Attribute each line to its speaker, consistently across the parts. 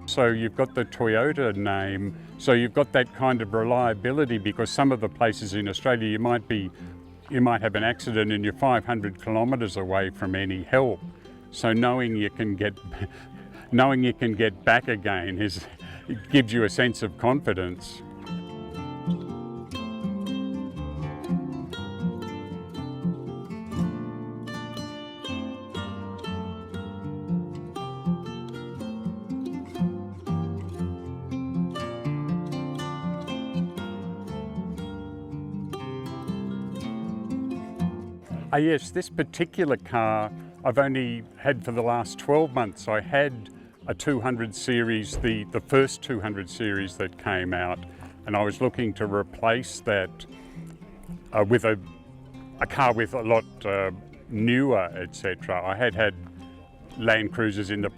Speaker 1: So you've got the Toyota name, so you've got that kind of reliability, because some of the places in Australia you might have an accident and you're 500 kilometres away from any help. So knowing you can get back again it gives you a sense of confidence. Yes, this particular car I've only had for the last 12 months. I had a 200 series, the first 200 series that came out, and I was looking to replace that with a car with a lot newer, etc. I had Land Cruisers in the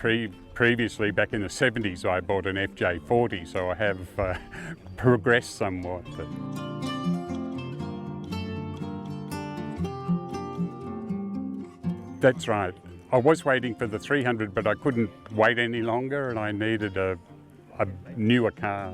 Speaker 1: previously, back in the 70s. I bought an FJ40, so I have progressed somewhat. That's right. I was waiting for the 300, but I couldn't wait any longer, and I needed a newer car.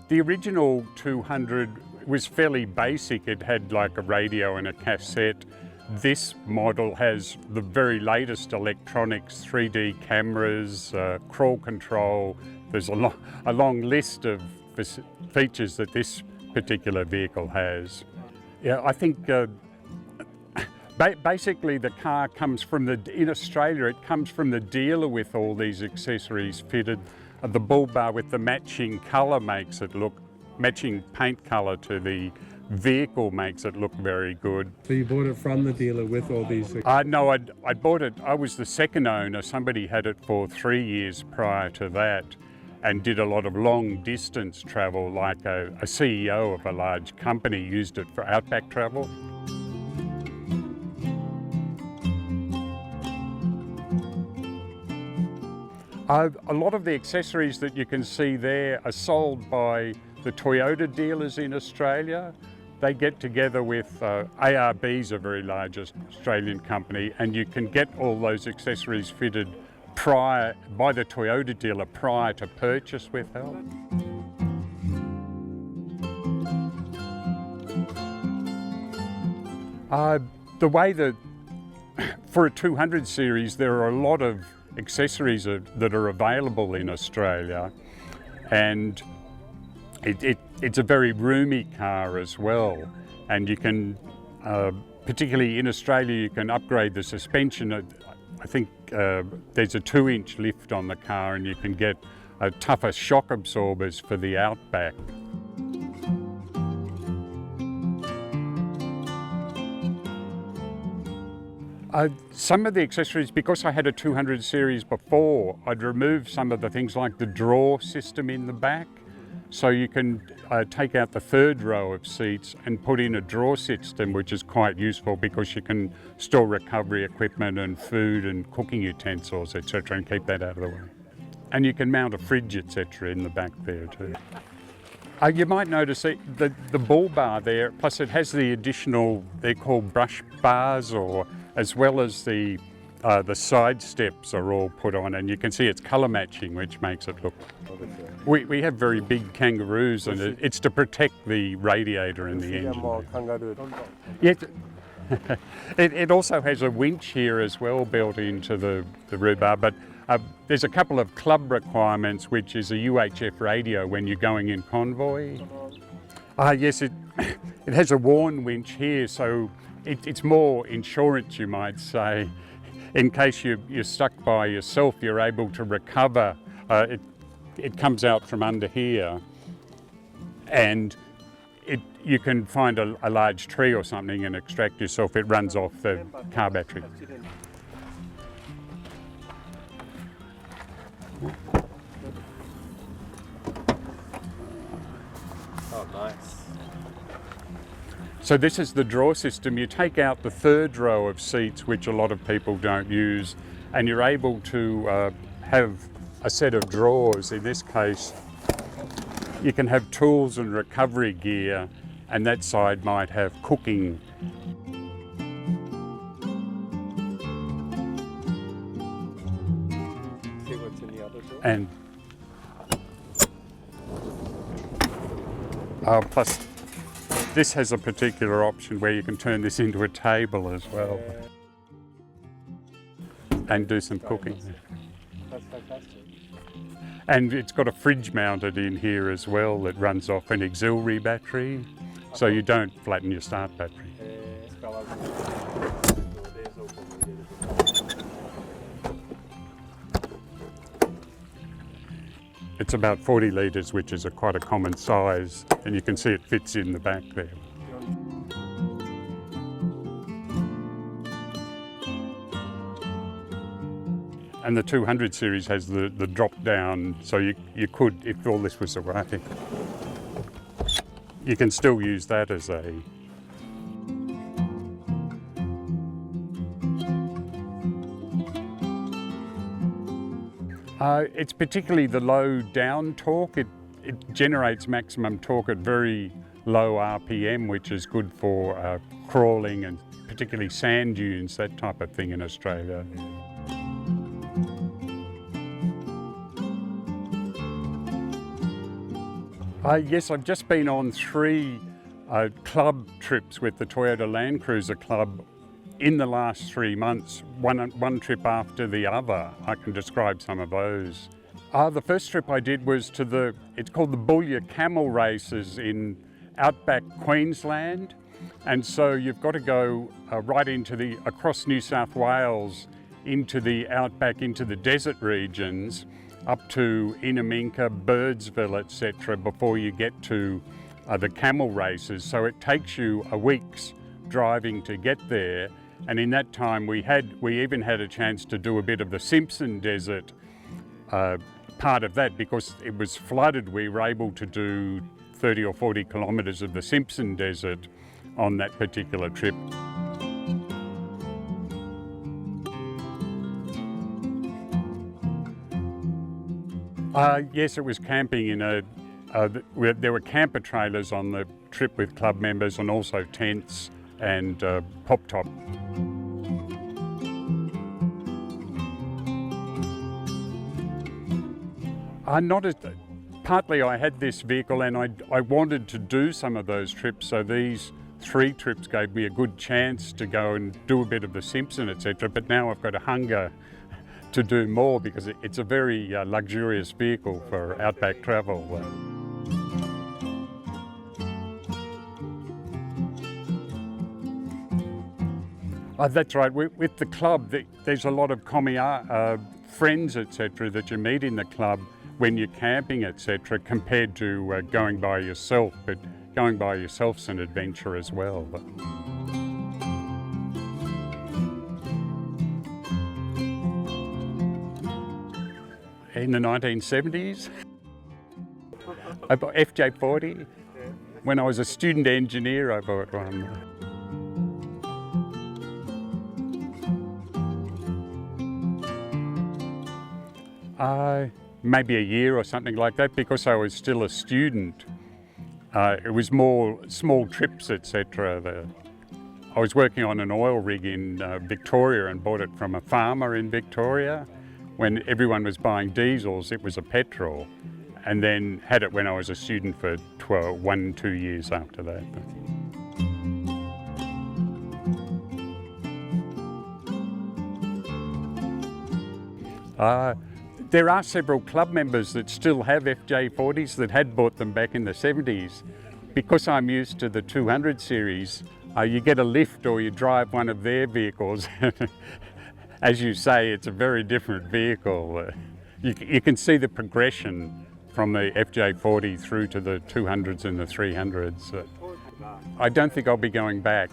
Speaker 1: The original 200 was fairly basic. It had like a radio and a cassette. This model has the very latest electronics, 3D cameras, crawl control. There's a long list of features that this particular vehicle has. Yeah, I think basically the car comes in Australia, it comes from the dealer with all these accessories fitted. The bull bar with the matching colour makes it look, matching paint colour to the vehicle makes it look very good.
Speaker 2: So you bought it from the dealer with all these?
Speaker 1: No, I bought it, I was the second owner. Somebody had it for 3 years prior to that, and did a lot of long distance travel, like a CEO of a large company used it for outback travel. A lot of the accessories that you can see there are sold by the Toyota dealers in Australia. They get together with ARB's a very large Australian company, and you can get all those accessories fitted by the Toyota dealer prior to purchase with help. The way that for a 200 series there are a lot of accessories that are available in Australia, and it's a very roomy car as well, and you can particularly in Australia you can upgrade the suspension. I think there's a 2-inch lift on the car, and you can get tougher shock absorbers for the outback. Some of the accessories, because I had a 200 series before, I'd remove some of the things like the drawer system in the back. So you can take out the third row of seats and put in a drawer system, which is quite useful because you can store recovery equipment and food and cooking utensils, etc., and keep that out of the way. And you can mount a fridge, etc., in the back there too. You might notice the bull bar there, plus it has the additional, they're called brush bars, or as well as the side steps are all put on, and you can see it's colour matching, which makes it look. We have very big kangaroos, and it's to protect the radiator and the engine. Yes, it also has a winch here as well built into the rear bar, but there's a couple of club requirements, which is a UHF radio when you're going in convoy. Yes, it has a Warn winch here, so it's more insurance, you might say. In case you're stuck by yourself, you're able to recover. It comes out from under here, and you can find a large tree or something and extract yourself. It runs off the car battery.
Speaker 2: Oh, nice.
Speaker 1: So this is the drawer system. You take out the third row of seats, which a lot of people don't use, and you're able to have a set of drawers. In this case, you can have tools and recovery gear, and that side might have cooking. And plus this has a particular option where you can turn this into a table as well and do some cooking.
Speaker 2: That's fantastic.
Speaker 1: And it's got a fridge mounted in here as well that runs off an auxiliary battery, so you don't flatten your start battery. It's about 40 litres, which is quite a common size, and you can see it fits in the back there. And the 200 series has the drop down, so you could, if all this was away, you can still use that as a... It's particularly the low down torque. It generates maximum torque at very low RPM, which is good for crawling and particularly sand dunes, that type of thing in Australia. Yes, I've just been on 3 club trips with the Toyota Land Cruiser Club in the last 3 months, one trip after the other. I can describe some of those. The first trip I did was to it's called the Boulia Camel Races in outback Queensland. And so you've got to go right across New South Wales into the outback, into the desert regions, up to Inaminka, Birdsville, etc., before you get to the camel races. So it takes you a week's driving to get there. And in that time we even had a chance to do a bit of the Simpson Desert part of that, because it was flooded. We were able to do 30 or 40 kilometres of the Simpson Desert on that particular trip. Yes, it was camping in there were camper trailers on the trip with club members, and also tents and pop-top. Partly I had this vehicle and I wanted to do some of those trips, so these 3 trips gave me a good chance to go and do a bit of the Simpson, etc. But now I've got a hunger to do more, because it's a very luxurious vehicle for outback travel. That's right. With the club, there's a lot of friends, etc., that you meet in the club when you're camping, etc., compared to going by yourself. But going by yourself's an adventure as well. In the 1970s, I bought FJ40. When I was a student engineer, I bought one. Maybe a year or something like that, because I was still a student. It was more small trips, etc. I was working on an oil rig in Victoria and bought it from a farmer in Victoria. When everyone was buying diesels, it was a petrol, and then had it when I was a student for 2 years after that. There are several club members that still have FJ40s that had bought them back in the 70s. Because I'm used to the 200 series, you get a lift or you drive one of their vehicles. As you say, it's a very different vehicle. You can see the progression from the FJ40 through to the 200s and the 300s. I don't think I'll be going back.